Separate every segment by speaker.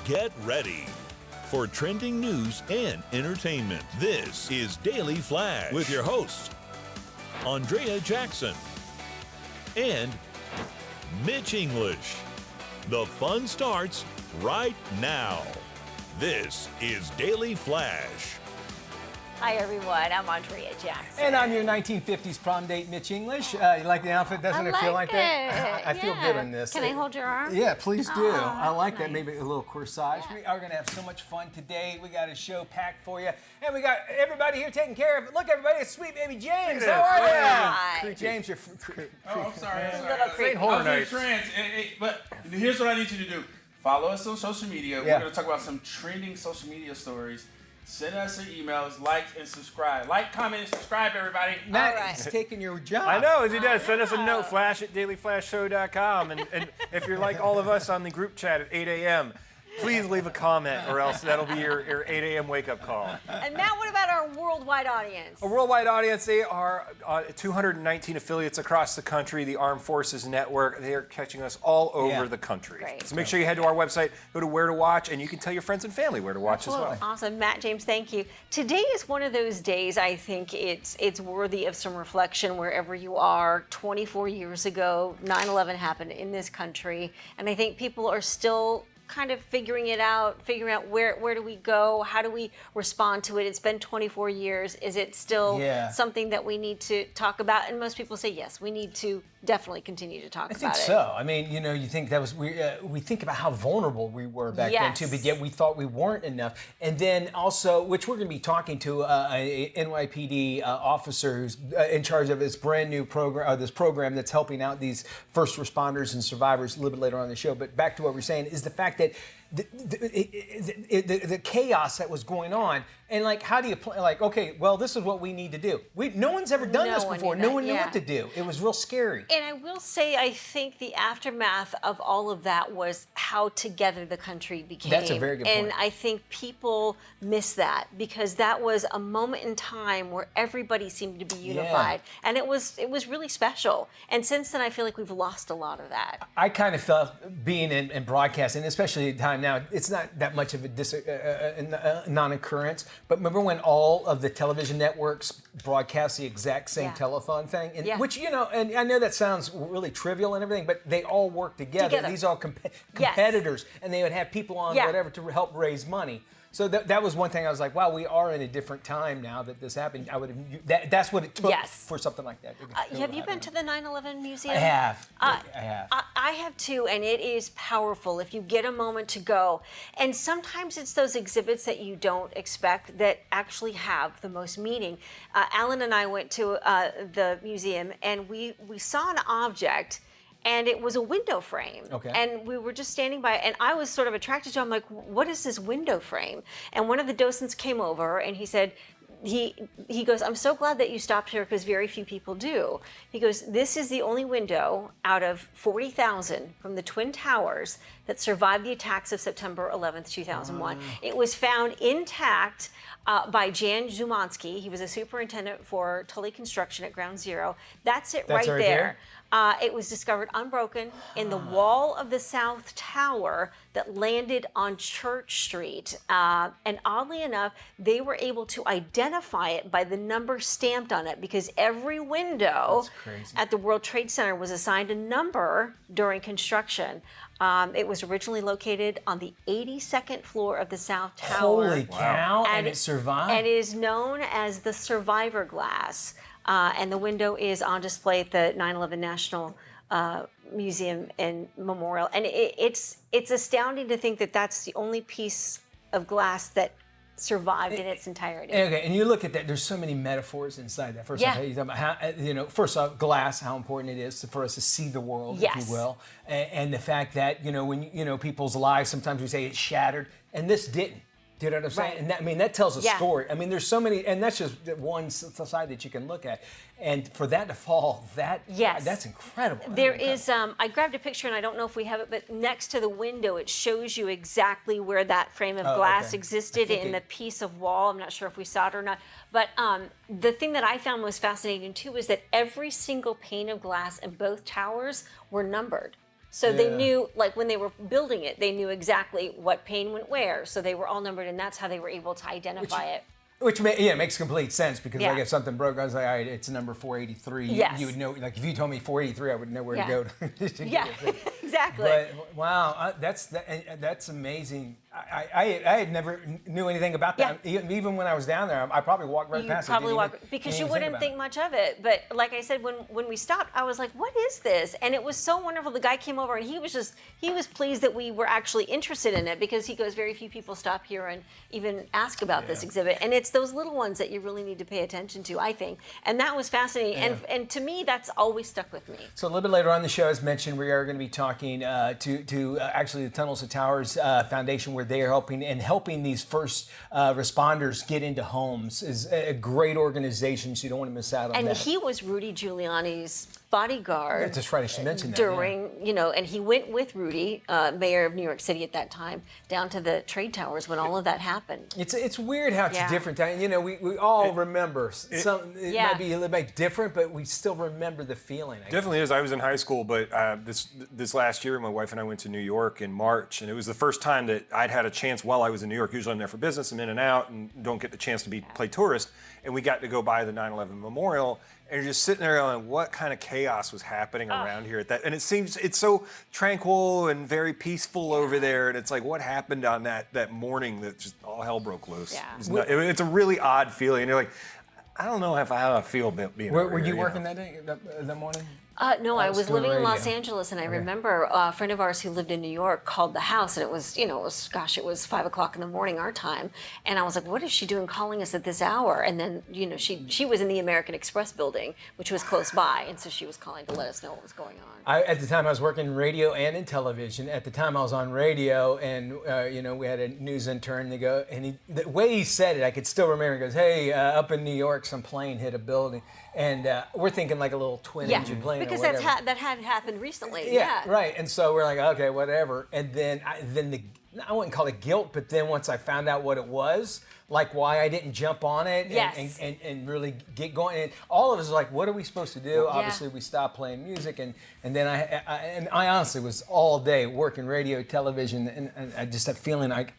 Speaker 1: Get ready for trending news and entertainment. This is Daily Flash with your hosts, Andrea Jackson and Mitch English. The fun starts right now. This is Daily Flash.
Speaker 2: Hi, everyone. I'm Andrea Jackson.
Speaker 3: And I'm your 1950s prom date, Mitch English. You like the outfit? Doesn't it feel like that? I feel good on this.
Speaker 2: Can I hold your arm?
Speaker 3: Yeah, please do. I like that.
Speaker 2: nice.
Speaker 3: Maybe a little corsage.
Speaker 2: Yeah.
Speaker 3: We are going to have so much fun today. We got a show packed for you. And we got everybody here taking care of it. Look, everybody, it's sweet baby James. How are
Speaker 2: Hi.
Speaker 3: you? James, you're...
Speaker 4: I'm sorry.
Speaker 2: Little creep.
Speaker 4: I was in trance. But here's what I need you to do. Follow us on social media.
Speaker 3: Yeah.
Speaker 4: We're going to talk about some trending social media stories. Send us your emails, like, and subscribe. Like, comment, and subscribe, everybody.
Speaker 3: Matt
Speaker 2: All right.
Speaker 3: is taking your job.
Speaker 5: I know, as he does. Send us a note, flash@dailyflashshow.com. And if you're like all of us on the group chat at 8 a.m., please leave a comment, or else that'll be your 8 a.m. wake-up call.
Speaker 2: And Matt, what about our worldwide audience?
Speaker 5: A worldwide audience, they are 219 affiliates across the country, the Armed Forces Network. They are catching us all over the country.
Speaker 2: Great.
Speaker 5: So make sure you head to our website, go to Where to Watch, and you can tell your friends and family where to watch as well.
Speaker 2: Awesome. Matt, James, thank you. Today is one of those days I think it's worthy of some reflection wherever you are. 24 years ago, 9/11 happened in this country, and I think people are still kind of figuring out where do we go, how do we respond to it. It's been 24 years. Is it still something that we need to talk about? And most people say yes, we need to definitely continue to talk about it.
Speaker 3: I think so. I mean, you know, you think that was we think about how vulnerable we were back then too, but yet we thought we weren't enough. And then also, which we're going to be talking to a NYPD officer who's in charge of this brand new program, this program that's helping out these first responders and survivors a little bit later on in the show. But back to what we're saying is the fact that the chaos that was going on, and like, how do you play? Like, okay, well, this is what we need to do. No one's ever done this before. No one knew what to do. It was real scary.
Speaker 2: And I will say, I think the aftermath of all of that was how together the country became.
Speaker 3: That's a very good point.
Speaker 2: And I think people miss that because that was a moment in time where everybody seemed to be unified, and it was really special. And since then, I feel like we've lost a lot of that.
Speaker 3: I kind of felt being in broadcasting, especially at the time now, it's not that much of a non-occurrence. But remember when all of the television networks broadcast the exact same telethon thing? And, which, you know, and I know that sounds really trivial and everything, but they all work together. These are competitors, and they would have people on whatever to help raise money. So that was one thing I was like, wow, we are in a different time now that this happened. That's what it took for something like that.
Speaker 2: Have you been to the 9/11 museum?
Speaker 3: I have.
Speaker 2: I have too, and it is powerful if you get a moment to go. And sometimes it's those exhibits that you don't expect that actually have the most meaning. Alan and I went to the museum, and we saw an object. And it was a window frame. Okay. And we were just standing by, and I was sort of attracted to it. I'm like, what is this window frame? And one of the docents came over, and he said, he goes, I'm so glad that you stopped here because very few people do. He goes, this is the only window out of 40,000 from the Twin Towers that survived the attacks of September 11th, 2001. It was found intact by Jan Zumansky. He was a superintendent for Tully Construction at Ground Zero. That's it right there. It was discovered unbroken in the wall of the South Tower that landed on Church Street. And oddly enough, they were able to identify it by the number stamped on it because every window at the World Trade Center was assigned a number during construction. It was originally located on the 82nd floor of the South Tower.
Speaker 3: Holy cow, and it survived?
Speaker 2: And it is known as the Survivor Glass. And the window is on display at the 9/11 National Museum and Memorial. And it's astounding to think that that's the only piece of glass that survived in its entirety.
Speaker 3: Okay, and you look at that, there's so many metaphors inside that. First off, you talk about how, first off, glass, how important it is for us to see the world, if you will. And the fact that, when, people's lives, sometimes we say it's shattered, and this didn't. Do you know what I'm saying? And that, that tells a story. I mean, there's so many, and that's just one side that you can look at. And for that to fall, that's incredible.
Speaker 2: There is, I grabbed a picture, and I don't know if we have it, but next to the window, it shows you exactly where that frame of glass existed in the piece of wall. I'm not sure if we saw it or not. But the thing that I found was fascinating, too, is that every single pane of glass in both towers were numbered. So they knew, like when they were building it, they knew exactly what pane went where. So they were all numbered, and that's how they were able to identify it.
Speaker 3: Which makes complete sense because
Speaker 2: Yeah.
Speaker 3: like if something broke, I was like, all right, it's number 483.
Speaker 2: Yes.
Speaker 3: You would know, like if you told me 483, I would know where to go.
Speaker 2: Yeah, exactly.
Speaker 3: But wow, that's amazing. I had never knew anything about that. Even when I was down there, I probably walked right past
Speaker 2: probably
Speaker 3: it.
Speaker 2: because you wouldn't think much of it. But like I said, when we stopped, I was like, "What is this?" And it was so wonderful. The guy came over and he was pleased that we were actually interested in it because he goes, very few people stop here and even ask about this exhibit. And it's those little ones that you really need to pay attention to, I think. And that was fascinating. And to me, that's always stuck with me.
Speaker 3: So a little bit later on the show, as mentioned, we are going to be talking to actually the Tunnels to Towers Foundation, where they are helping these first responders get into homes. Is a great organization, so you don't want to miss out on
Speaker 2: and
Speaker 3: that.
Speaker 2: And he was Rudy Giuliani's bodyguard.
Speaker 3: That's right, I should mention that.
Speaker 2: During, and he went with Rudy, mayor of New York City at that time, down to the trade towers when all of that happened.
Speaker 3: It's weird how it's different. We all remember. It might be a little bit different, but we still remember the feeling.
Speaker 5: Definitely is. I was in high school, but this last year, my wife and I went to New York in March, and it was the first time that I'd had a chance while I was in New York. Usually I'm there for business, I'm in and out, and don't get the chance to play tourist. And we got to go by the 9/11 memorial, and you're just sitting there going, what kind of chaos was happening around here at that? And it seems it's so tranquil and very peaceful over there. And it's like, what happened on that morning that just all hell broke loose?
Speaker 2: Yeah.
Speaker 5: It's a really odd feeling. And you're like, I don't know how I feel being over
Speaker 3: Were
Speaker 5: here,
Speaker 3: you working that day, that morning?
Speaker 2: No, I was
Speaker 3: doing
Speaker 2: living in
Speaker 3: radio.
Speaker 2: Los Angeles, and I remember a friend of ours who lived in New York called the house, and it was 5 o'clock in the morning our time, and I was like, what is she doing calling us at this hour? And then, she was in the American Express building, which was close by, and so she was calling to let us know what was going on.
Speaker 3: At the time, I was working in radio and in television. At the time, I was on radio, and we had a news intern. They go, and the way he said it, I could still remember. He goes, "Hey, up in New York, some plane hit a building," and we're thinking like a little twin-engine plane.
Speaker 2: Because
Speaker 3: or whatever.
Speaker 2: that had happened recently.
Speaker 3: Yeah, right. And so we're like, okay, whatever. And then I wouldn't call it guilt, but then once I found out what it was, like why I didn't jump on it and really get going. And all of us are like, what are we supposed to do? Obviously, we stopped playing music. And then I honestly was all day working radio, television, and I just had feeling like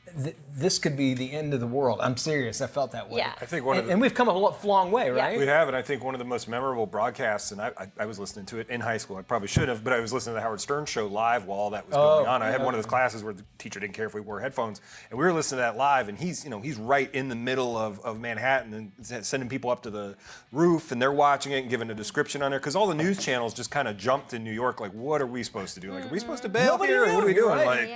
Speaker 3: this could be the end of the world. I'm serious. I felt that way.
Speaker 2: Yeah.
Speaker 5: I think
Speaker 3: and we've come a long way, right?
Speaker 5: We have, and I think one of the most memorable broadcasts, and I was listening to it in high school. I probably should have, but I was listening to the Howard Stern show live while all that was going on. I had one of those classes where the teacher didn't care if we wore headphones, and we were listening to that live, and he's right in the middle of Manhattan and sending people up to the roof, and they're watching it and giving a description on there, because all the news channels just kind of jumped in New York, like, what are we supposed to do? Like, are we supposed to bail
Speaker 3: Nobody
Speaker 5: here?
Speaker 3: knew.
Speaker 5: What are we
Speaker 3: You're
Speaker 5: doing?
Speaker 3: right.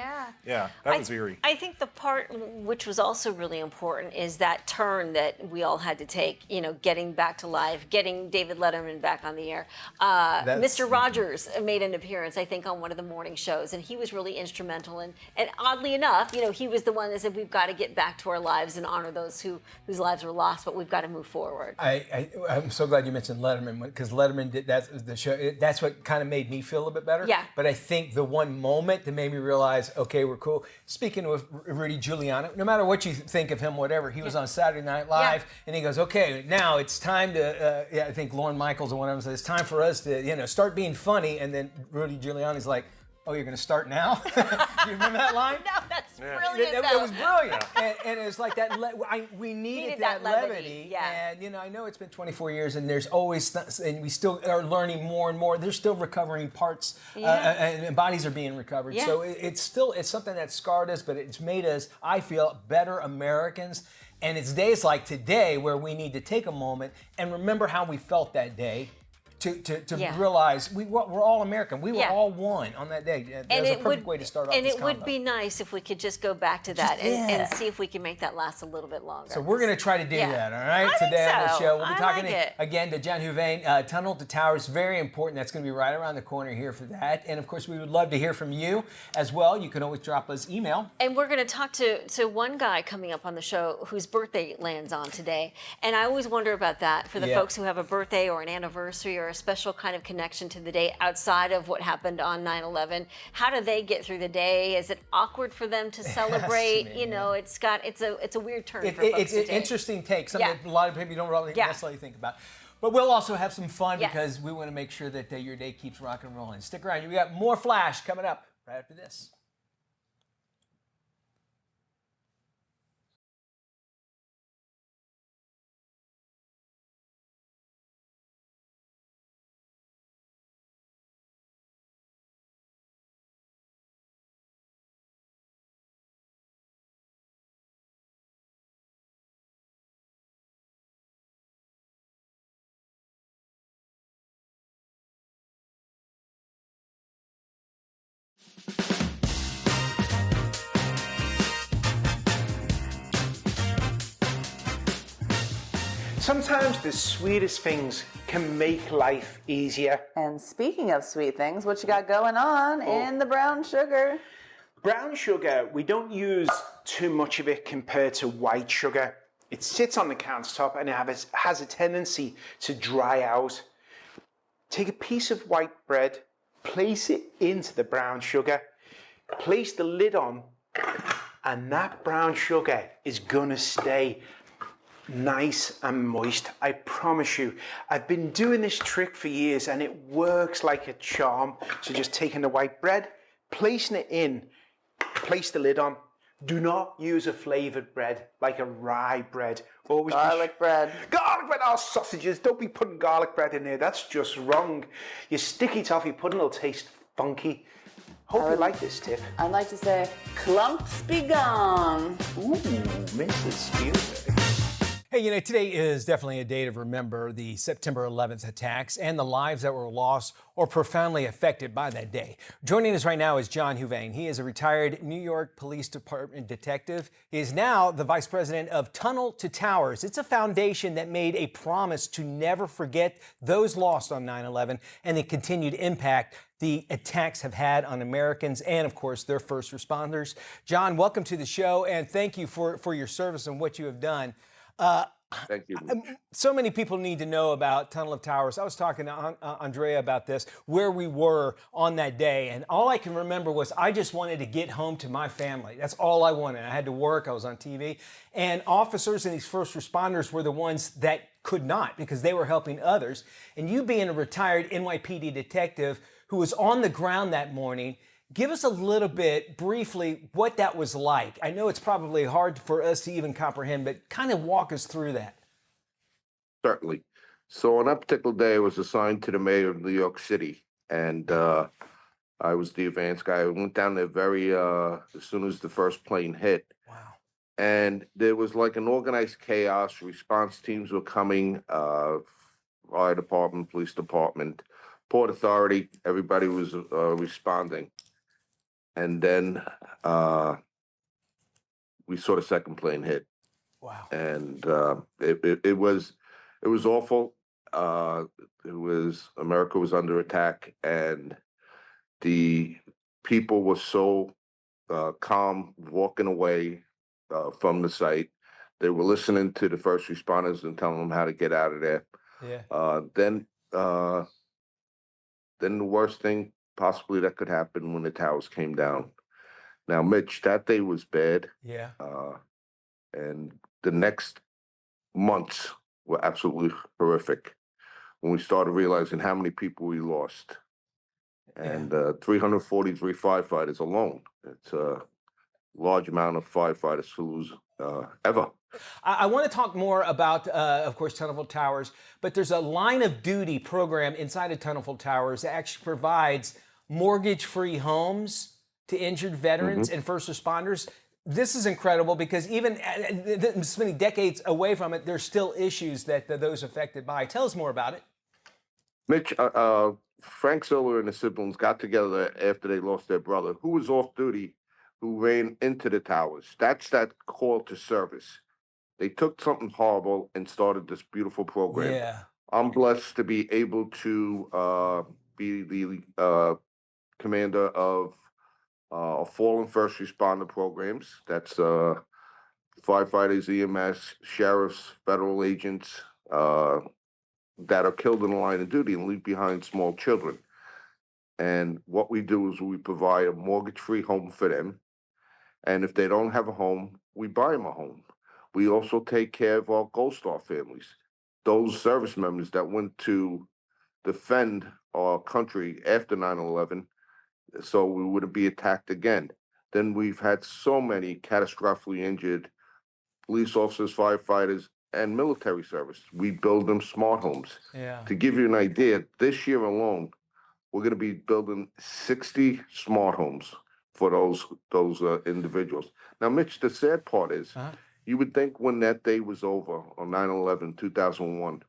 Speaker 5: Like, that was eerie.
Speaker 2: I think the part which was also really important is that turn that we all had to take, getting back to live, getting David Letterman back on the air. Mr. Rogers made an appearance, I think, on one of the morning shows, and he was really instrumental. And oddly enough, he was the one that said, we've got to get back to our lives and honor those whose lives were lost, but we've got to move forward.
Speaker 3: I'm so glad you mentioned Letterman, because Letterman did the show. That's what kind of made me feel a little bit better.
Speaker 2: Yeah.
Speaker 3: But I think the one moment that made me realize, okay, we're cool. Speaking of Rudy Giuliani, no matter what you think of him, whatever, he was on Saturday Night Live, and he goes, okay, now it's time to, I think Lorne Michaels or one of them says, it's time for us to, start being funny. And then Rudy Giuliani's like, oh, you're going to start now? Do you remember that line?
Speaker 2: No, that's brilliant.
Speaker 3: It was brilliant. And it's like that, we needed that levity.
Speaker 2: Yeah.
Speaker 3: And, I know it's been 24 years and there's always, and we still are learning more and more. There's still recovering parts and bodies are being recovered.
Speaker 2: Yeah.
Speaker 3: So it's something that scarred us, but it's made us, I feel, better Americans. And it's days like today where we need to take a moment and remember how we felt that day. To realize we're all American. We were all one on that day. That was a perfect way to start off
Speaker 2: and
Speaker 3: this
Speaker 2: it would be nice if we could just go back to that and see if we can make that last a little bit longer.
Speaker 3: So we're going to try to do that, all right?
Speaker 2: I
Speaker 3: Today
Speaker 2: think
Speaker 3: on the
Speaker 2: so.
Speaker 3: show. We'll be
Speaker 2: I
Speaker 3: talking
Speaker 2: like it.
Speaker 3: again to John Huvane, Tunnel to Towers. Very important. That's going to be right around the corner here for that. And of course, we would love to hear from you as well. You can always drop us email.
Speaker 2: And we're going to talk to one guy coming up on the show whose birthday lands on today. And I always wonder about that for the folks who have a birthday or an anniversary or a special kind of connection to the day outside of what happened on 9/11. How do they get through the day? Is it awkward for them to celebrate? It's a weird turn for folks
Speaker 3: It's
Speaker 2: to
Speaker 3: an
Speaker 2: take.
Speaker 3: interesting take. Something a lot of people don't really necessarily think about. But we'll also have some fun
Speaker 2: Yes.
Speaker 3: because we want to make sure that your day keeps rocking and rolling. Stick around. We got more Flash coming up right after this.
Speaker 6: Sometimes the sweetest things can make life easier.
Speaker 7: And speaking of sweet things, what you got going on in the brown sugar?
Speaker 6: Brown sugar, we don't use too much of it compared to white sugar. It sits on the countertop and it has a tendency to dry out. Take a piece of white bread, place it into the brown sugar, place the lid on, and that brown sugar is gonna stay nice and moist. I promise you. I've been doing this trick for years and it works like a charm. So just taking the white bread, placing it in, place the lid on. Do not use a flavored bread like a rye bread. Always
Speaker 7: Garlic bread.
Speaker 6: Garlic bread, oh sausages, don't be putting garlic bread in there. That's just wrong. Your sticky toffee pudding will taste funky. Hope you like this tip.
Speaker 7: I'd like to say, clumps be gone.
Speaker 6: Ooh, Mrs. Spielberg.
Speaker 3: Hey, today is definitely a day to remember the September 11th attacks and the lives that were lost or profoundly affected by that day. Joining us right now is John Huvane. He is a retired New York Police Department detective. He is now the vice president of Tunnel to Towers. It's a foundation that made a promise to never forget those lost on 9/11 and the continued impact the attacks have had on Americans and, of course, their first responders. John, welcome to the show, and thank you for your service and what you have done.
Speaker 8: Thank you.
Speaker 3: So many people need to know about Tunnel of Towers. I was talking to Andrea about this, where we were on that day, and all I can remember was I just wanted to get home to my family. That's all I wanted. I had to work. I was on TV. And officers and these first responders were the ones that could not because they were helping others. And you being a retired NYPD detective who was on the ground that morning, give us a little bit, briefly, what that was like. I know it's probably hard for us to even comprehend, but kind of walk us through that.
Speaker 8: Certainly. So on that particular day, I was assigned to the mayor of New York City, and I was the advance guy. I went down there as soon as the first plane hit.
Speaker 3: Wow.
Speaker 8: And there was like an organized chaos. Response teams were coming, fire department, police department, Port Authority, everybody was responding. And then we saw the second plane hit.
Speaker 3: Wow.
Speaker 8: And it was awful. America was under attack, and the people were so calm walking away from the site. They were listening to the first responders and telling them how to get out of there.
Speaker 3: Yeah.
Speaker 8: Then the worst thing possibly that could happen when the towers came down. Now, Mitch, that day was bad.
Speaker 3: Yeah.
Speaker 8: And the next months were absolutely horrific when we started realizing how many people we lost. And 343 firefighters alone. It's a large amount of firefighters to lose ever.
Speaker 3: I want to talk more about, of course, Tunnel Towers, but there's a line of duty program inside of Tunnel Towers that actually provides mortgage-free homes to injured veterans and first responders. This is incredible because even this many decades away from it, there's still issues that those affected by. Tell us more about it.
Speaker 8: Mitch, Frank Silver and his siblings got together after they lost their brother, who was off duty, who ran into the towers. That's that call to service. They took something horrible and started this beautiful program.
Speaker 3: Yeah.
Speaker 8: I'm blessed to be able to be the commander of fallen first responder programs. That's firefighters, EMS, sheriffs, federal agents that are killed in the line of duty and leave behind small children. And what we do is we provide a mortgage-free home for them. And if they don't have a home, we buy them a home. We also take care of our Gold Star families. those service members that went to defend our country after 9/11, so we wouldn't be attacked again. Then we've had so many catastrophically injured police officers, firefighters, and military service. We build them smart homes.
Speaker 3: Yeah.
Speaker 8: To give you an idea, this year alone, we're going to be building 60 smart homes for those individuals. Now, Mitch, the sad part is, you would think when that day was over on 9/11, 2001,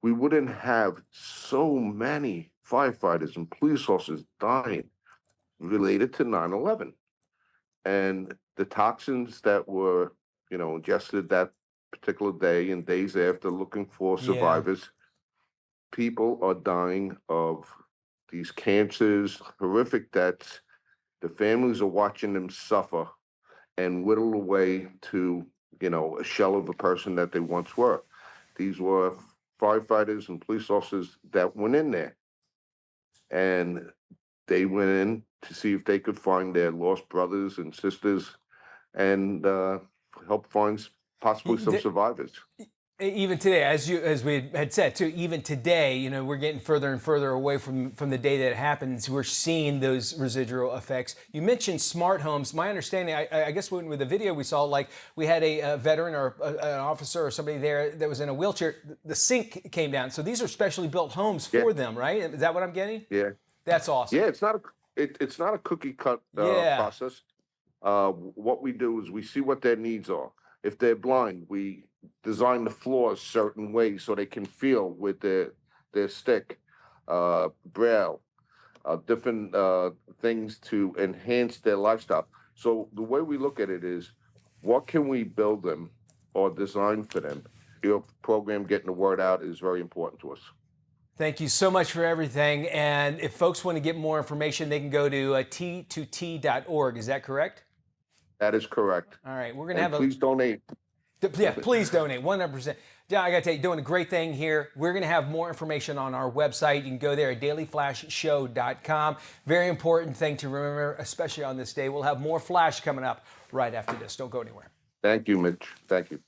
Speaker 8: we wouldn't have so many firefighters and police officers dying related to 9/11. And the toxins that were, ingested that particular day and days after, looking for survivors, people are dying of these cancers, horrific deaths. The families are watching them suffer and whittle away to, a shell of the person that they once were. These were firefighters and police officers that went in there, and they went in to see if they could find their lost brothers and sisters and help find possibly some survivors.
Speaker 3: Even today, as we had said too, even today, we're getting further and further away from the day that it happens. We're seeing those residual effects. You mentioned smart homes. My understanding, I guess with the video we saw, like we had a veteran or an officer or somebody there that was in a wheelchair, the sink came down. So these are specially built homes for them, right? Is that what I'm getting?
Speaker 8: Yeah.
Speaker 3: That's awesome.
Speaker 8: Yeah, it's not a cookie cut process. What we do is we see what their needs are. If they're blind, we design the floors certain ways so they can feel with their stick, braille, different things to enhance their lifestyle. So the way we look at it is, what can we build them or design for them? Your program getting the word out is very important to us.
Speaker 3: Thank you so much for everything. And if folks want to get more information, they can go to t2t.org. Is that correct?
Speaker 8: That is correct.
Speaker 3: All right, we're going to have
Speaker 8: please donate.
Speaker 3: Yeah, please donate, 100%. John, I got to tell you, doing a great thing here. We're going to have more information on our website. You can go there at dailyflashshow.com. Very important thing to remember, especially on this day. We'll have more Flash coming up right after this. Don't go anywhere.
Speaker 8: Thank you, Mitch. Thank you.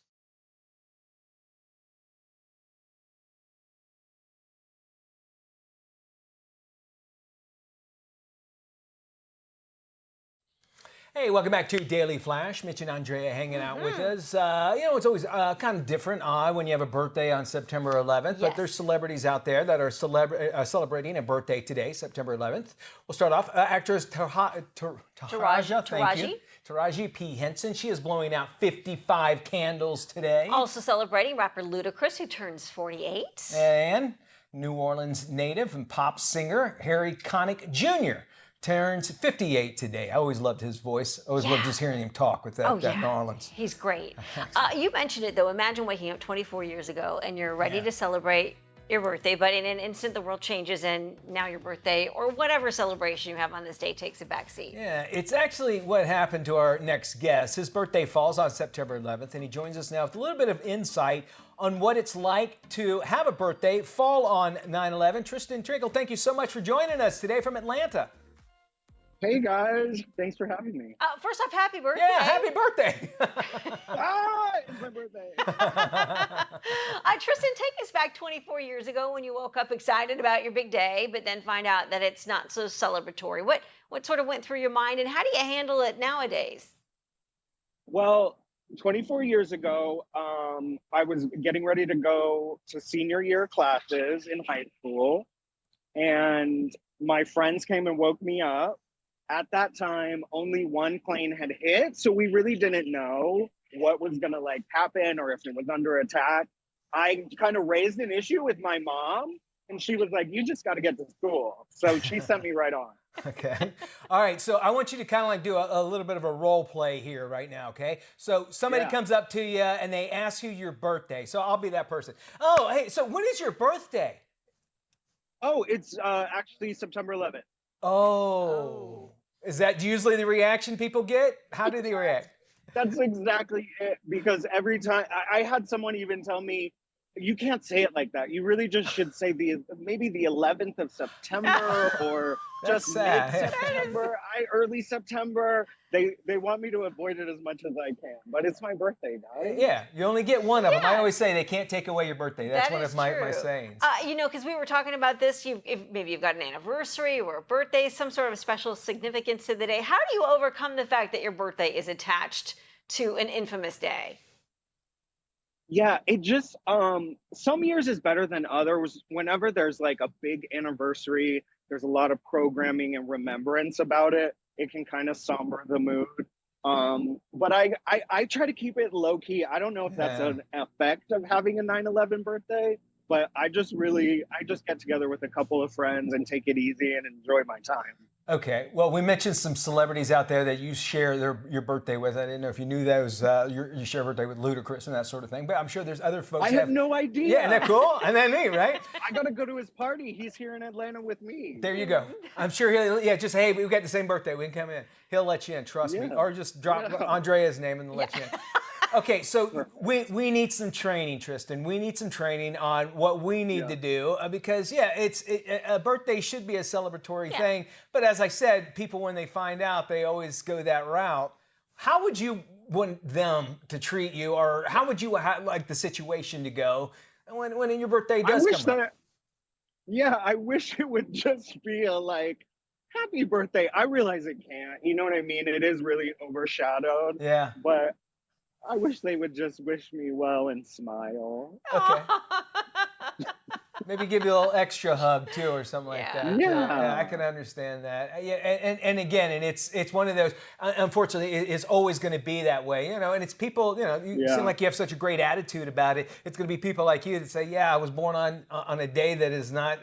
Speaker 3: Hey, welcome back to Daily Flash. Mitch and Andrea hanging out with us. It's always kind of different, odd when you have a birthday on September 11th, but there's celebrities out there that are celebrating a birthday today, September 11th. We'll start off. Actress Taraji P. Henson. She is blowing out 55 candles today.
Speaker 2: Also celebrating rapper Ludacris, who turns 48.
Speaker 3: And New Orleans native and pop singer Harry Connick Jr. turns 58 today. I always loved his voice. I always loved just hearing him talk with that New Orleans.
Speaker 2: He's great. You mentioned it, though. Imagine waking up 24 years ago and you're ready to celebrate your birthday, but in an instant the world changes and now your birthday or whatever celebration you have on this day takes a backseat.
Speaker 3: Yeah, it's actually what happened to our next guest. His birthday falls on September 11th, and he joins us now with a little bit of insight on what it's like to have a birthday fall on 9/11. Tristan Trinkle, thank you so much for joining us today from Atlanta.
Speaker 9: Hey guys, thanks for having me.
Speaker 2: First off, happy birthday.
Speaker 3: Yeah, happy birthday.
Speaker 9: It's my birthday.
Speaker 2: Tristan, take us back 24 years ago when you woke up excited about your big day, but then find out that it's not so celebratory. What sort of went through your mind, and how do you handle it nowadays?
Speaker 9: Well, 24 years ago, I was getting ready to go to senior year classes in high school, and my friends came and woke me up. At that time, only one plane had hit, so we really didn't know what was gonna happen or if it was under attack. I kind of raised an issue with my mom, and she was like, "You just got to get to school." So she sent me right on.
Speaker 3: Okay. All right. So I want you to kind of do a little bit of a role play here right now. Okay. So somebody comes up to you and they ask you your birthday. So I'll be that person. Oh, hey. So when is your birthday?
Speaker 9: Oh, it's actually September 11th.
Speaker 3: Oh. Is that usually the reaction people get? How do they react?
Speaker 9: That's exactly it. Because every time I had someone even tell me, you can't say it like that. You really just should say maybe the 11th of September or just mid-September, early September. They want me to avoid it as much as I can, but it's my birthday, guys.
Speaker 3: Yeah, you only get one of them. I always say they can't take away your birthday. That's one of my sayings.
Speaker 2: Because we were talking about this, maybe you've got an anniversary or a birthday, some sort of special significance to the day. How do you overcome the fact that your birthday is attached to an infamous day?
Speaker 9: Yeah, it just some years is better than others. Whenever there's like a big anniversary, there's a lot of programming and remembrance about it. It can kind of somber the mood. But I try to keep it low key. I don't know if that's an effect of having a 9/11 birthday, but I just get together with a couple of friends and take it easy and enjoy my time.
Speaker 3: Okay. Well, we mentioned some celebrities out there that you share your birthday with. I didn't know if you knew those. You share a birthday with Ludacris and that sort of thing. But I'm sure there's other folks.
Speaker 9: I have no idea.
Speaker 3: Yeah, isn't that cool? And then me, right?
Speaker 9: I gotta go to his party. He's here in Atlanta with me.
Speaker 3: There you go. I'm sure he'll. Just hey, we've got the same birthday. We can come in. He'll let you in. Trust me. Or just drop Andrea's name and they'll let you in. Okay, so we need some training, Tristan. We need some training on what we need to do because, a birthday should be a celebratory thing. But as I said, people, when they find out, they always go that route. How would you want them to treat you, or how would you like the situation to go when your birthday does come up?
Speaker 9: I wish it would just be a happy birthday. I realize it can't. You know what I mean? It is really overshadowed.
Speaker 3: Yeah.
Speaker 9: But I wish they would just wish me well and smile.
Speaker 3: Okay. Maybe give you a little extra hug too, or something like that.
Speaker 9: Yeah,
Speaker 3: I can understand that. Yeah, and again, it's one of those. Unfortunately, it's always going to be that way, And it's people, you seem like you have such a great attitude about it. It's going to be people like you that say, "Yeah, I was born on a day that is not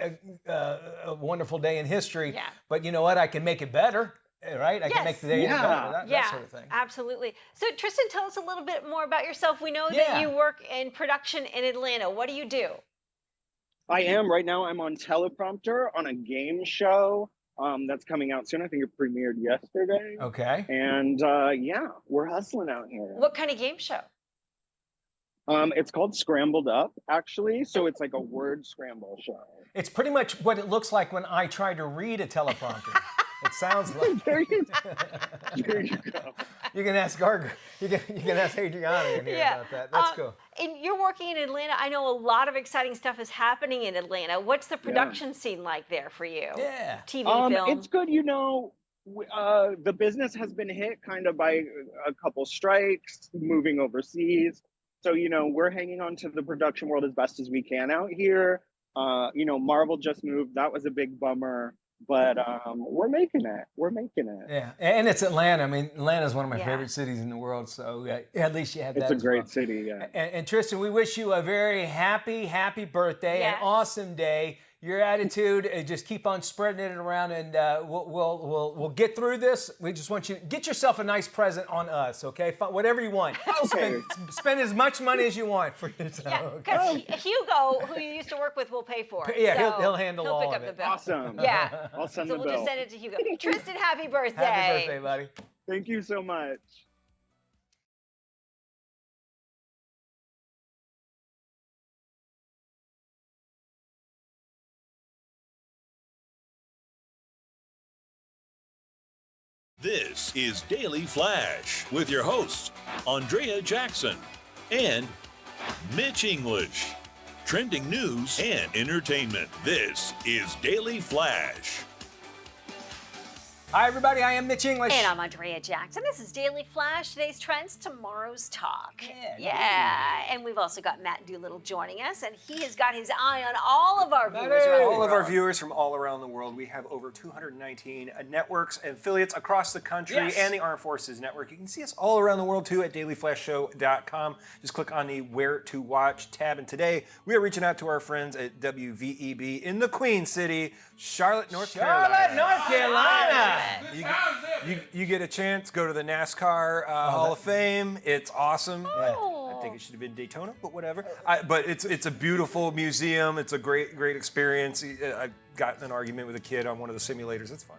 Speaker 3: a wonderful day in history, but you know what? I can make it better." Right? I can make the day even better, that sort of thing.
Speaker 2: Absolutely. So, Tristan, tell us a little bit more about yourself. We know that you work in production in Atlanta. What do you do?
Speaker 9: I am. Right now, I'm on teleprompter on a game show that's coming out soon. I think it premiered yesterday.
Speaker 3: Okay.
Speaker 9: And we're hustling out here.
Speaker 2: What kind of game show?
Speaker 9: It's called Scrambled Up, actually. So it's like a word scramble show.
Speaker 3: It's pretty much what it looks like when I try to read a teleprompter. It sounds like.
Speaker 9: There you go.
Speaker 3: You can ask Adriana in here about that. That's cool.
Speaker 2: And you're working in Atlanta. I know a lot of exciting stuff is happening in Atlanta. What's the production scene like there for you?
Speaker 3: Yeah.
Speaker 2: TV, film.
Speaker 9: It's good. The business has been hit kind of by a couple strikes, moving overseas. So we're hanging on to the production world as best as we can out here. Marvel just moved. That was a big bummer. But we're making it.
Speaker 3: Yeah, and it's Atlanta. I mean, Atlanta is one of my favorite cities in the world. So at least you have that.
Speaker 9: It's a great city. Yeah.
Speaker 3: And Tristan, we wish you a very happy birthday, an awesome day. Your attitude, just keep on spreading it around, and we'll get through this. We just want you to get yourself a nice present on us, okay? Whatever you want.
Speaker 9: Okay.
Speaker 3: Spend as much money as you want for yourself.
Speaker 2: Yeah, because Hugo, who you used to work with, will pay for it.
Speaker 3: Yeah,
Speaker 2: so
Speaker 3: he'll handle all
Speaker 2: pick
Speaker 3: of
Speaker 2: up
Speaker 3: it.
Speaker 2: the bill.
Speaker 9: Awesome.
Speaker 2: Yeah.
Speaker 9: I'll send
Speaker 2: so
Speaker 9: the
Speaker 2: we'll
Speaker 9: bill.
Speaker 2: just send it to Hugo. Tristan, happy birthday.
Speaker 3: Happy birthday, buddy.
Speaker 9: Thank you so much.
Speaker 1: This is Daily Flash with your hosts, Andrea Jackson and Mitch English. Trending news and entertainment. This is Daily Flash.
Speaker 3: Hi, everybody. I am Mitch English.
Speaker 2: And I'm Andrea Jackson. This is Daily Flash. Today's trends, tomorrow's talk. Yeah. And we've also got Matt Doolittle joining us, and he has got his eye on all of our viewers.
Speaker 5: All of our viewers from all around the world. We have over 219 networks and affiliates across the country and the Armed Forces Network. You can see us all around the world, too, at dailyflashshow.com. Just click on the Where to Watch tab. And today, we are reaching out to our friends at WVEB in the Queen City, Charlotte, North Carolina. You get a chance, go to the NASCAR Hall of Fame. It's awesome. I think it should have been Daytona, but whatever. But it's a beautiful museum. It's a great experience. I got in an argument with a kid on one of the simulators. It's fun.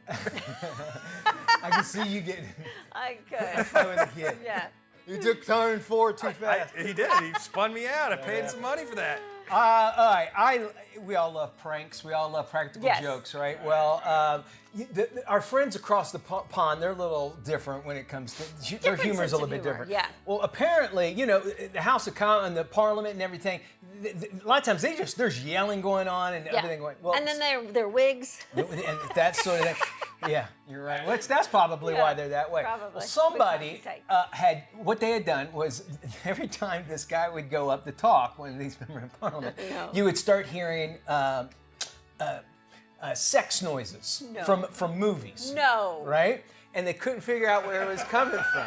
Speaker 3: I can see you getting.
Speaker 2: I could.
Speaker 3: With a kid.
Speaker 2: Yeah.
Speaker 3: You took turn 4 too fast.
Speaker 5: He did. He spun me out. I paid some money for that.
Speaker 3: All right, we all love pranks. We all love practical jokes, right? Well, our friends across the pond, they're a little different when it comes to their humor is a little bit different.
Speaker 2: Yeah.
Speaker 3: Well, apparently, the House of Commons, the Parliament, and everything. A lot of times there's yelling going on and everything going. Well,
Speaker 2: and then their wigs.
Speaker 3: And that sort of thing. Yeah, you're right. Well, that's probably why they're that way.
Speaker 2: Probably.
Speaker 3: Well, somebody what they had done was every time this guy would go up to talk, one of these members of Parliament, you would start hearing sex noises from movies.
Speaker 2: No.
Speaker 3: Right? And they couldn't figure out where it was coming from.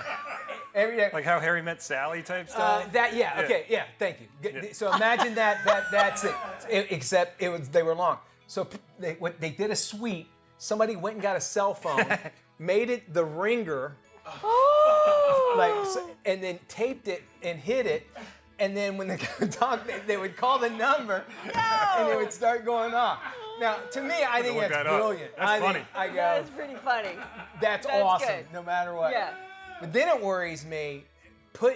Speaker 3: Every day.
Speaker 5: Like How Harry Met Sally type stuff?
Speaker 3: Thank you. Yeah. So imagine that's it. Except they were long. So they did a sweep. Somebody went and got a cell phone, made it the ringer, and then taped it and hid it. And then when they talk, they would call the number, and it would start going off. Now, to me, I think that's brilliant.
Speaker 5: That's funny.
Speaker 2: That's pretty funny.
Speaker 3: That's awesome, good. No matter what.
Speaker 2: Yeah.
Speaker 3: But then it worries me.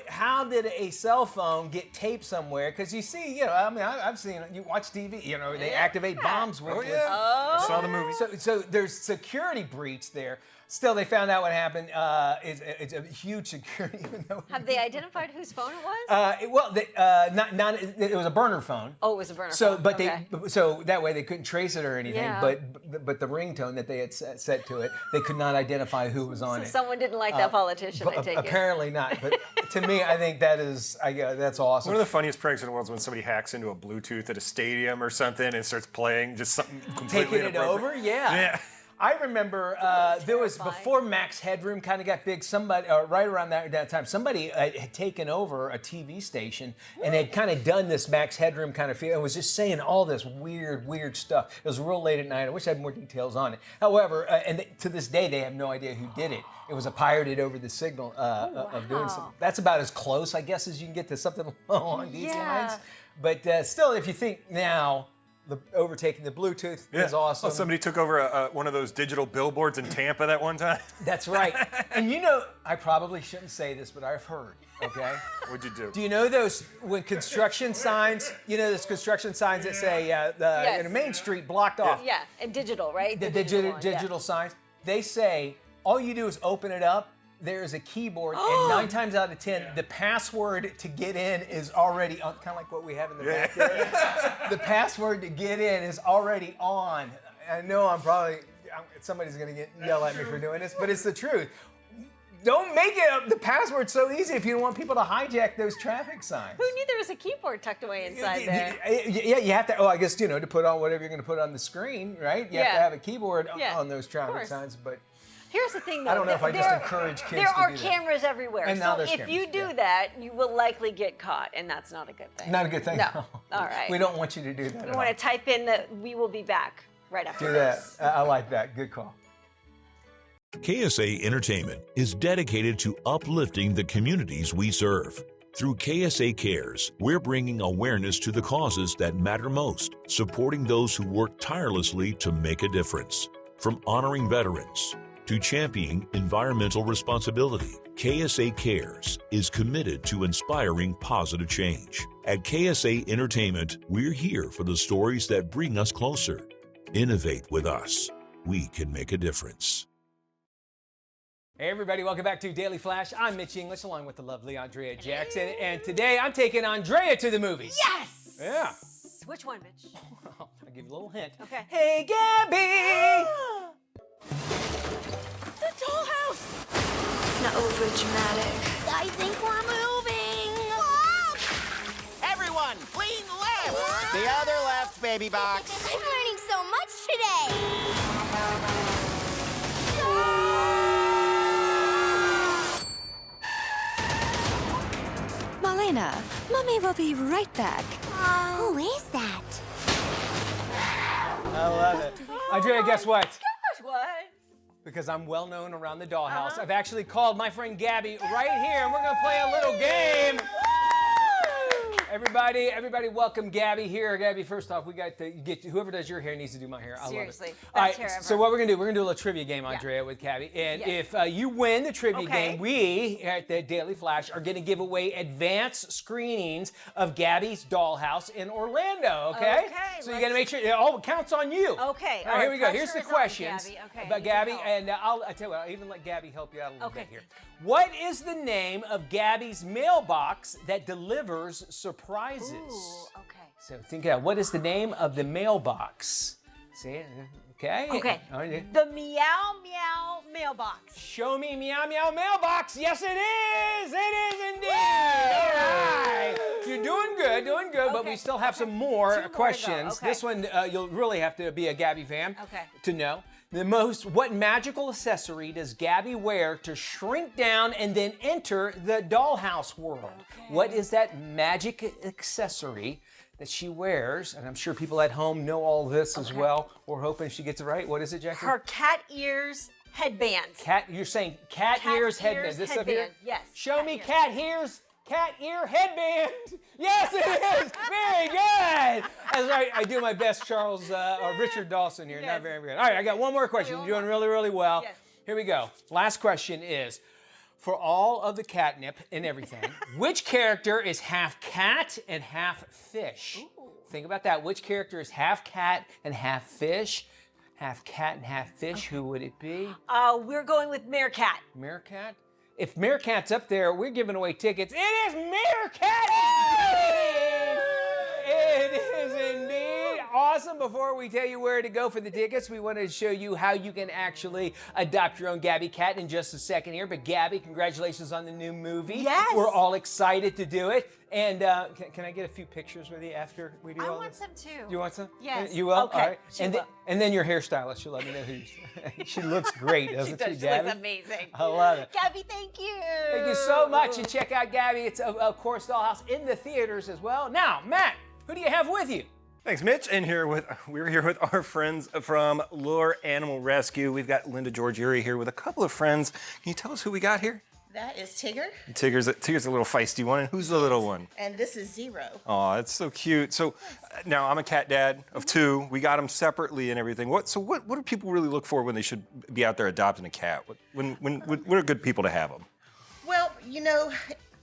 Speaker 3: How did a cell phone get taped somewhere? Because you see, I've seen, you watch TV, they activate bombs with.
Speaker 5: I saw the movie.
Speaker 3: So there's security breach there. Still, they found out what happened. It's a huge security. Even though
Speaker 2: have they identified whose phone it was?
Speaker 3: It was a burner phone.
Speaker 2: Oh, it was a burner phone.
Speaker 3: But so that way they couldn't trace it or anything.
Speaker 2: Yeah.
Speaker 3: But the ringtone that they had set to it, they could not identify who was on it.
Speaker 2: Someone didn't like that politician. I take it.
Speaker 3: Apparently not. But to me, I think that's awesome.
Speaker 5: One of the funniest pranks in the world is when somebody hacks into a Bluetooth at a stadium or something and starts playing just something completely
Speaker 3: taking it over. Yeah. I remember there was before Max Headroom kind of got big. Somebody right around that time, somebody had taken over a TV station and had kind of done this Max Headroom kind of feel and was just saying all this weird stuff. It was real late at night. I wish I had more details on it. However, to this day they have no idea who did it. It was a pirated over the signal of doing something. That's about as close, I guess, as you can get to something along these lines. But still, if you think now. Overtaking the Bluetooth is awesome.
Speaker 5: Well, somebody took over one of those digital billboards in Tampa that one time.
Speaker 3: That's right. And I probably shouldn't say this, but I've heard, okay?
Speaker 5: What'd you do?
Speaker 3: Do you know those construction signs, those construction signs that say Main Street blocked off?
Speaker 2: Yeah, and digital, right?
Speaker 3: The digital signs. They say all you do is open it up. There's a keyboard, and 9 times out of 10, the password to get in is already on, kind of like what we have in the back there. The password to get in is already on. I know somebody's going to yell at me for doing this, but it's the truth. Don't make the password so easy if you don't want people to hijack those traffic signs.
Speaker 2: Who knew there was a keyboard tucked away inside there?
Speaker 3: Yeah, you have to, I guess, to put on whatever you're going to put on the screen, right? You have to have a keyboard on those traffic signs, but...
Speaker 2: Here's the thing, though.
Speaker 3: I don't know if I just encourage kids to do that.
Speaker 2: There are cameras everywhere.
Speaker 3: And now
Speaker 2: so if you do that, you will likely get caught, and that's not a good thing.
Speaker 3: Not a good thing?
Speaker 2: No. All right.
Speaker 3: We don't want you to do that.
Speaker 2: You want to type in that we will be back right after this.
Speaker 3: Do that. I like that. Good call.
Speaker 1: KSA Entertainment is dedicated to uplifting the communities we serve. Through KSA Cares, we're bringing awareness to the causes that matter most, supporting those who work tirelessly to make a difference. From honoring veterans to championing environmental responsibility, KSA Cares is committed to inspiring positive change. At KSA Entertainment, we're here for the stories that bring us closer. Innovate with us. We can make a difference.
Speaker 3: Hey everybody, welcome back to Daily Flash. I'm Mitch English along with the lovely Andrea Jackson. And today I'm taking Andrea to the movies.
Speaker 2: Yes!
Speaker 3: Yeah.
Speaker 2: Which one, Mitch?
Speaker 3: I'll give you a little hint.
Speaker 2: Okay.
Speaker 3: Hey Gabby!
Speaker 2: The dollhouse!
Speaker 10: Not over dramatic.
Speaker 11: I think we're moving!
Speaker 12: Everyone, lean left! The other left, baby box.
Speaker 11: I'm learning so much today!
Speaker 10: Malena, Mommy will be right back.
Speaker 11: Who is that?
Speaker 3: I love it. Andrea, guess what?
Speaker 2: Gosh, what?
Speaker 3: Because I'm well known around the dollhouse, I've actually called my friend Gabby right here, and we're going to play a little game. Everybody, welcome Gabby here. Gabby, first off, we got to get whoever does your hair needs to do my hair. I
Speaker 2: Seriously,
Speaker 3: love it.
Speaker 2: best
Speaker 3: All right,
Speaker 2: hair ever.
Speaker 3: so what we're gonna do a little trivia game, Andrea, with Gabby. And if you win the trivia game, we at the Daily Flash are gonna give away advanced screenings of Gabby's Dollhouse in Orlando. Okay. So you gotta make sure it all counts on you.
Speaker 2: Okay.
Speaker 3: All right, here we go. Here's the questions
Speaker 2: Gabby. Okay,
Speaker 3: about Gabby, and I'll tell you what. I'll even let Gabby help you out a little bit here.
Speaker 2: Okay.
Speaker 3: What is the name of Gabby's mailbox that delivers surprises?
Speaker 2: Ooh, okay.
Speaker 3: So think out, what is the name of the mailbox? See, okay?
Speaker 2: Okay.
Speaker 3: All right.
Speaker 2: The Meow Meow mailbox.
Speaker 3: Show me Meow Meow mailbox. Yes, it is. It is indeed. All right. You're doing good, but we still have some more questions.
Speaker 2: Okay.
Speaker 3: This one, you'll really have to be a Gabby fan to know. What magical accessory does Gabby wear to shrink down and then enter the dollhouse world?
Speaker 2: Okay.
Speaker 3: What is that magic accessory that she wears? And I'm sure people at home know all this as well. We're hoping she gets it right. What is it, Jackie?
Speaker 2: Her cat ears headband.
Speaker 3: You're saying cat ears headband. This up here?
Speaker 2: Yes.
Speaker 3: Show me cat ear headband. Yes, it is. Very good. That's right. I do my best, Charles or Richard Dawson here. Not very good. All right, I got one more question. You're doing really, really well.
Speaker 2: Yes.
Speaker 3: Here we go. Last question is, for all of the catnip and everything, which character is half cat and half fish? Ooh. Think about that. Which character is half cat and half fish? Half cat and half fish. Who would it be?
Speaker 2: We're going with Meerkat.
Speaker 3: Meerkat? If Meerkat's up there, we're giving away tickets. It is Meerkat! It is indeed. Awesome. Before we tell you where to go for the tickets, we wanted to show you how you can actually adopt your own Gabby cat in just a second here. But Gabby, congratulations on the new movie.
Speaker 2: Yes.
Speaker 3: We're all excited to do it. And can I get a few pictures with you after we do all this?
Speaker 2: I want some too.
Speaker 3: You want some?
Speaker 2: Yes.
Speaker 3: You will?
Speaker 2: Okay.
Speaker 3: All right.
Speaker 2: She
Speaker 3: And,
Speaker 2: will.
Speaker 3: and then your hairstylist, she'll let me know who she looks great, doesn't she,
Speaker 2: She does. She
Speaker 3: Gabby?
Speaker 2: looks amazing.
Speaker 3: I love it.
Speaker 2: Gabby, thank you.
Speaker 3: Thank you so much. And check out Gabby. It's, of course, Dollhouse in the theaters as well. Now, Matt, who do you have with you?
Speaker 5: Thanks, Mitch. And we're here with our friends from Lure Animal Rescue. We've got Linda Georgieri here with a couple of friends. Can you tell us who we got here?
Speaker 13: That is Tigger.
Speaker 5: Tigger's a little feisty one. And who's the little one?
Speaker 13: And this is Zero.
Speaker 5: Oh, that's so cute. So now I'm a cat dad of two. We got them separately and everything. What do people really look for when they should be out there adopting a cat? What are good people to have them?
Speaker 13: Well, you know,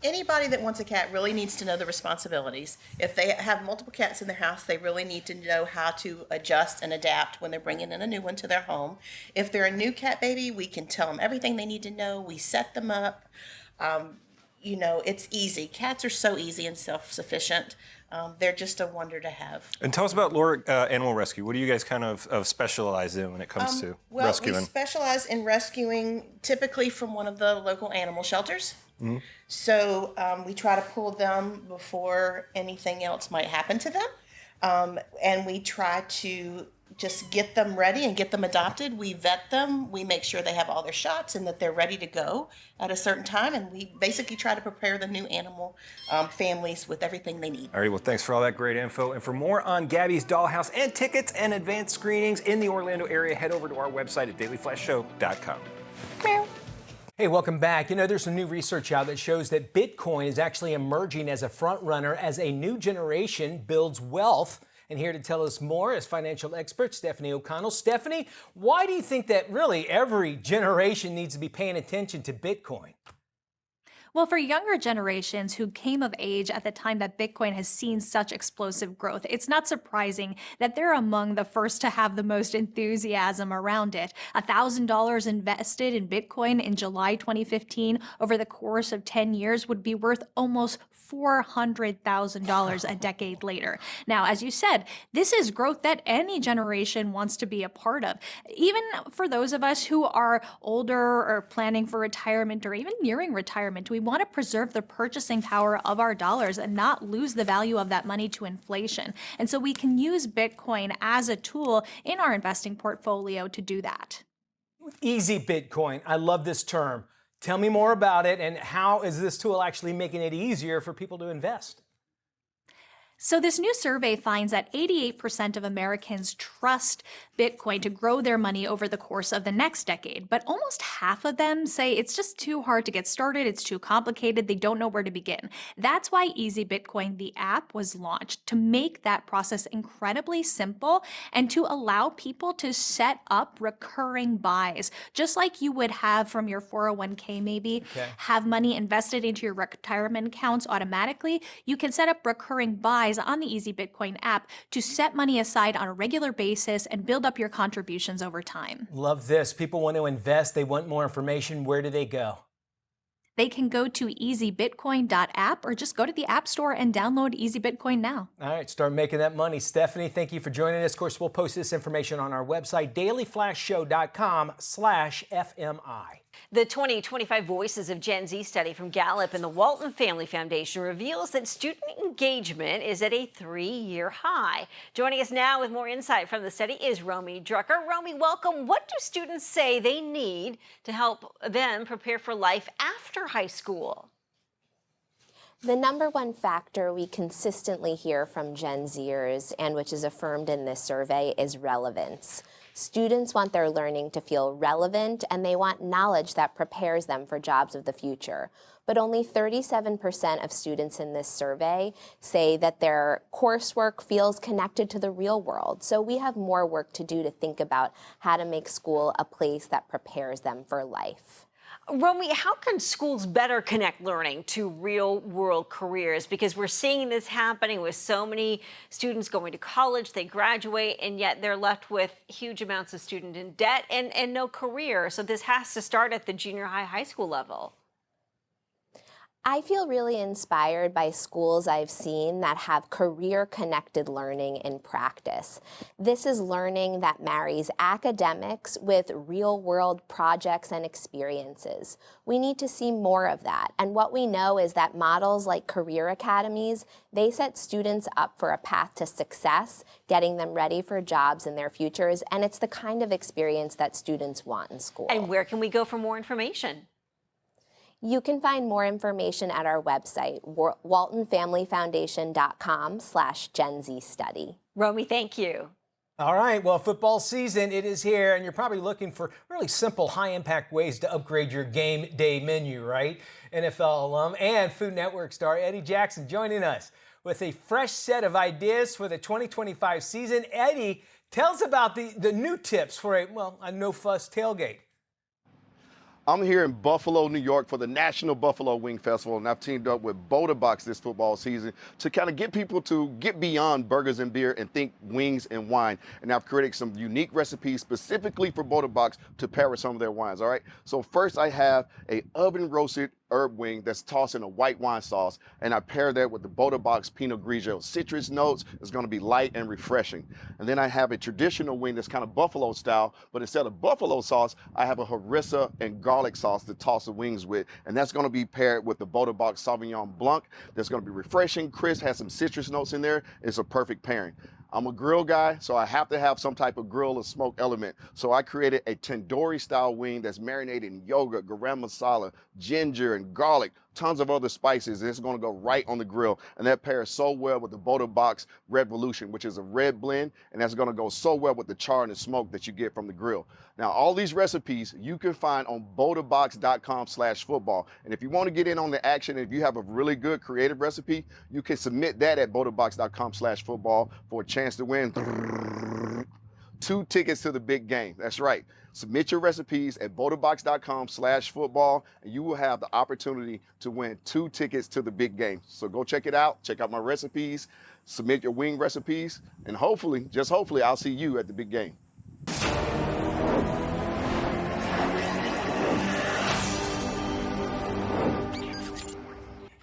Speaker 13: anybody that wants a cat really needs to know the responsibilities. If they have multiple cats in their house, they really need to know how to adjust and adapt when they're bringing in a new one to their home. If they're a new cat baby, we can tell them everything they need to know. We set them up. You know, it's easy. Cats are so easy and self-sufficient. They're just a wonder to have.
Speaker 5: And tell us about Lure Animal Rescue. What do you guys kind of specialize in when it comes to rescuing?
Speaker 13: Well, we specialize in rescuing typically from one of the local animal shelters.
Speaker 5: Mm-hmm.
Speaker 13: So we try to pull them before anything else might happen to them. And we try to just get them ready and get them adopted. We vet them. We make sure they have all their shots and that they're ready to go at a certain time. And we basically try to prepare the new animal families with everything they need.
Speaker 5: All right, well, thanks for all that great info. And for more on Gabby's Dollhouse and tickets and advanced screenings in the Orlando area, head over to our website at dailyflashshow.com.
Speaker 3: Hey, welcome back. You know, there's some new research out that shows that Bitcoin is actually emerging as a front runner as a new generation builds wealth. And here to tell us more is financial expert Stephanie O'Connell. Stephanie, why do you think that really every generation needs to be paying attention to Bitcoin?
Speaker 14: Well, for younger generations who came of age at the time that Bitcoin has seen such explosive growth, it's not surprising that they're among the first to have the most enthusiasm around it. $1,000 invested in Bitcoin in July 2015 over the course of 10 years would be worth almost $400,000 a decade later. Now, as you said, this is growth that any generation wants to be a part of. Even for those of us who are older or planning for retirement or even nearing retirement, we want to preserve the purchasing power of our dollars and not lose the value of that money to inflation. And so we can use Bitcoin as a tool in our investing portfolio to do that.
Speaker 3: Easy Bitcoin. I love this term. Tell me more about it and how is this tool actually making it easier for people to invest?
Speaker 14: So, this new survey finds that 88% of Americans trust Bitcoin to grow their money over the course of the next decade. But almost half of them say it's just too hard to get started, it's too complicated, they don't know where to begin. That's why Easy Bitcoin, the app, was launched to make that process incredibly simple and to allow people to set up recurring buys, just like you would have from your 401k maybe.
Speaker 3: Okay.
Speaker 14: Have money invested into your retirement accounts automatically. You can set up recurring buys on the Easy Bitcoin app to set money aside on a regular basis and build up your contributions over time.
Speaker 3: Love this. People want to invest. They want more information. Where do they go?
Speaker 14: They can go to easybitcoin.app or just go to the App Store and download Easy Bitcoin now.
Speaker 3: All right, start making that money. Stephanie, thank you for joining us. Of course, we'll post this information on our website, dailyflashshow.com/FMI.
Speaker 2: The 2025 Voices of Gen Z study from Gallup and the Walton Family Foundation reveals that student engagement is at a 3-year high. Joining us now with more insight from the study is Romy Drucker. Romy, welcome. What do students say they need to help them prepare for life after high school?
Speaker 15: The number one factor we consistently hear from Gen Zers, and which is affirmed in this survey, is relevance. Students want their learning to feel relevant, and they want knowledge that prepares them for jobs of the future. But only 37% of students in this survey say that their coursework feels connected to the real world. So we have more work to do to think about how to make school a place that prepares them for life.
Speaker 2: Romy, how can schools better connect learning to real-world careers? Because we're seeing this happening with so many students going to college, they graduate, and yet they're left with huge amounts of student in debt and no career. So this has to start at the junior high school level.
Speaker 15: I feel really inspired by schools I've seen that have career-connected learning in practice. This is learning that marries academics with real-world projects and experiences. We need to see more of that. And what we know is that models like career academies, they set students up for a path to success, getting them ready for jobs in their futures. And it's the kind of experience that students want in school.
Speaker 2: And where can we go for more information?
Speaker 15: You can find more information at our website, waltonfamilyfoundation.com/Gen Z study.
Speaker 2: Romy, thank you.
Speaker 3: All right, well, football season, it is here, and you're probably looking for really simple, high-impact ways to upgrade your game day menu, right? NFL alum and Food Network star Eddie Jackson joining us with a fresh set of ideas for the 2025 season. Eddie, tell us about the new tips for a no-fuss tailgate.
Speaker 16: I'm here in Buffalo, New York for the National Buffalo Wing Festival, and I've teamed up with Boda Box this football season to kind of get people to get beyond burgers and beer and think wings and wine. And I've created some unique recipes specifically for Boda Box to pair with some of their wines, all right? So first I have a oven-roasted herb wing that's tossed in a white wine sauce, and I pair that with the Boda Box Pinot Grigio. Citrus notes is going to be light and refreshing. And then I have a traditional wing that's kind of buffalo style, but instead of buffalo sauce, I have a harissa and garlic sauce to toss the wings with, and that's going to be paired with the Boda Box Sauvignon Blanc. That's going to be refreshing, crisp, has some citrus notes in there. It's a perfect pairing. I'm a grill guy, so I have to have some type of grill or smoke element. So I created a tandoori style wing that's marinated in yogurt, garam masala, ginger, and garlic, tons of other spices. It's going to go right on the grill. And that pairs so well with the Boda Box Revolution, which is a red blend. And that's going to go so well with the char and the smoke that you get from the grill. Now, all these recipes you can find on bodabox.com/football. And if you want to get in on the action, if you have a really good creative recipe, you can submit that at bodabox.com/football for a chance to win 2 tickets to the big game. That's right. Submit your recipes at bodabox.com/football, and you will have the opportunity to win 2 tickets to the big game. So go check it out. Check out my recipes. Submit your wing recipes, and hopefully, just hopefully, I'll see you at the big game.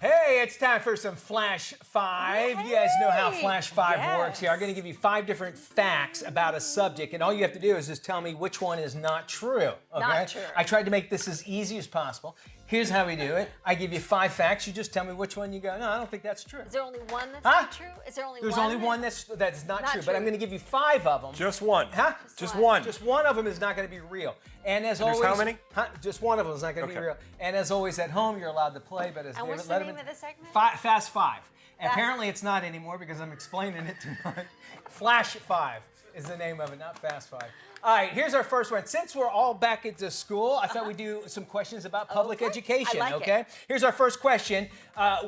Speaker 3: Hey, it's time for some Flash 5. You guys know how Flash 5 works here. I'm going to give you 5 different facts about a subject, and all you have to do is just tell me which one is not true. Okay?
Speaker 2: Not true.
Speaker 3: I tried to make this as easy as possible. Here's how we do it. I give you 5 facts. You just tell me which one you go, no, I don't think that's true.
Speaker 2: Is there only one that's not true? Is there only
Speaker 3: There's
Speaker 2: one?
Speaker 3: only one that's not true, but I'm going to give you 5 of them.
Speaker 5: Just one.
Speaker 3: Huh?
Speaker 5: Just one.
Speaker 3: Just one of them is not going to be real. And as always,
Speaker 5: how many?
Speaker 3: Just one of them is not going to be real. And as always at home, you're allowed to play, but as
Speaker 2: And
Speaker 3: David
Speaker 2: what's the name of the segment?
Speaker 3: Fast 5. Apparently it's not anymore because I'm explaining it too much. Flash 5 is the name of it, not Fast 5. All right, here's our first one. Since we're all back into school, I thought we'd do some questions about public education,
Speaker 2: I like
Speaker 3: okay?
Speaker 2: it.
Speaker 3: Here's our first question.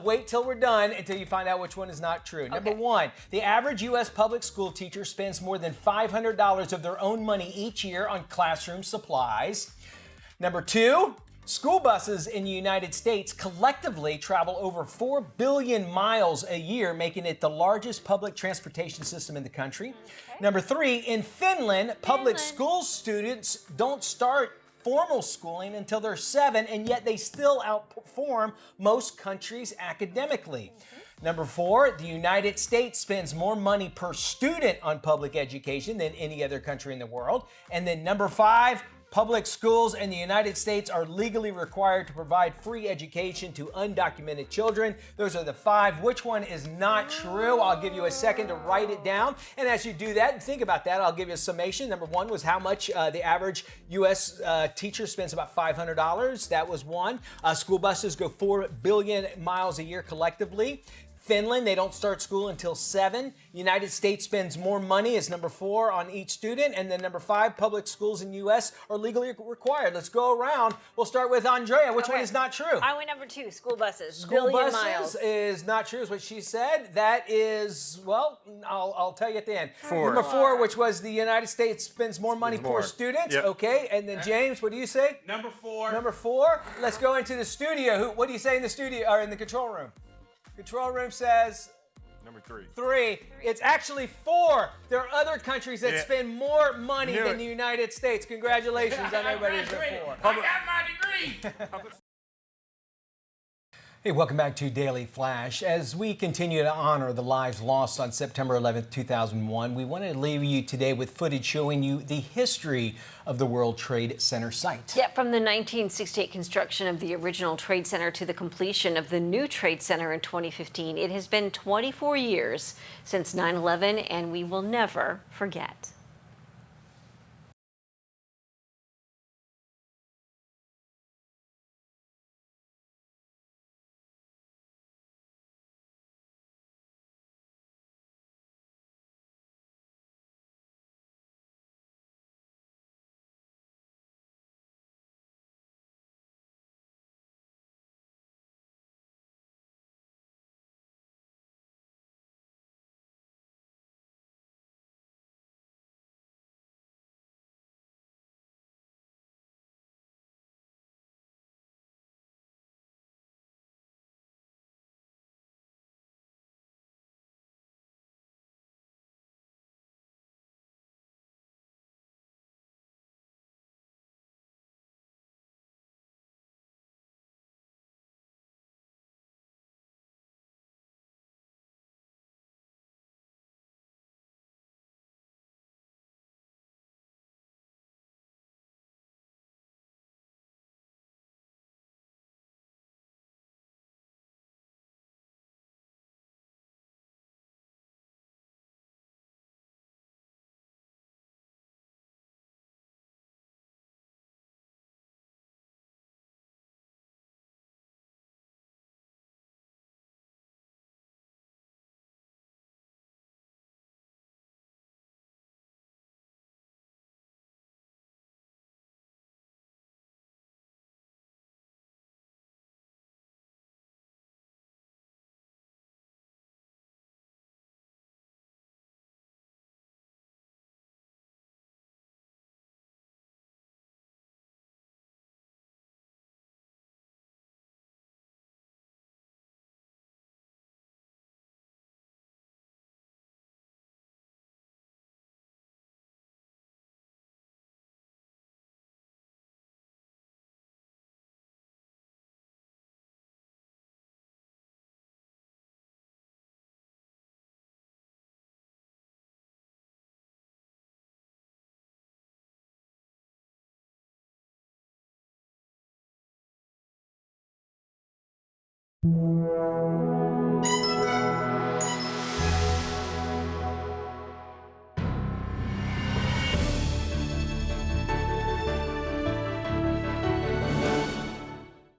Speaker 3: Wait till we're done until you find out which one is not true. Number one, the average U.S. public school teacher spends more than $500 of their own money each year on classroom supplies. Number two, school buses in the United States collectively travel over 4 billion miles a year, making it the largest public transportation system in the country. Number three, in Finland, public school students don't start formal schooling until they're 7, and yet they still outperform most countries academically. Number four, the United States spends more money per student on public education than any other country in the world. And then number five, public schools in the United States are legally required to provide free education to undocumented children. Those are the 5. Which one is not true? I'll give you a second to write it down. And as you do that and think about that, I'll give you a summation. Number 1 was how much the average U.S. Teacher spends about $500. That was 1. School buses go 4 billion miles a year collectively. Finland, they don't start school until 7. United States spends more money as number 4 on each student. And then number 5, public schools in U.S. are legally required. Let's go around. We'll start with Andrea. Which one is not true?
Speaker 2: I went number 2, school buses.
Speaker 3: School
Speaker 2: billion
Speaker 3: buses
Speaker 2: miles.
Speaker 3: is not true, is what she said. That is, well, I'll tell you at the end.
Speaker 5: 4.
Speaker 3: Number 4, which was the United States spends more money per student.
Speaker 5: Yep.
Speaker 3: Okay, and then James, what do you say?
Speaker 4: Number 4.
Speaker 3: Number 4. Let's go into the studio. What do you say in the studio or in the control room? Control room says
Speaker 5: Number 3.
Speaker 3: 3. It's actually 4. There are other countries that spend more money
Speaker 5: Knew
Speaker 3: than
Speaker 5: it.
Speaker 3: the United States. Congratulations on everybody who's at 4.
Speaker 4: I got my degree.
Speaker 3: Hey, welcome back to Daily Flash. As we continue to honor the lives lost on September 11th, 2001, we want to leave you today with footage showing you the history of the World Trade Center site.
Speaker 2: Yeah, from the 1968 construction of the original Trade Center to the completion of the new Trade Center in 2015, it has been 24 years since 9/11, and we will never forget.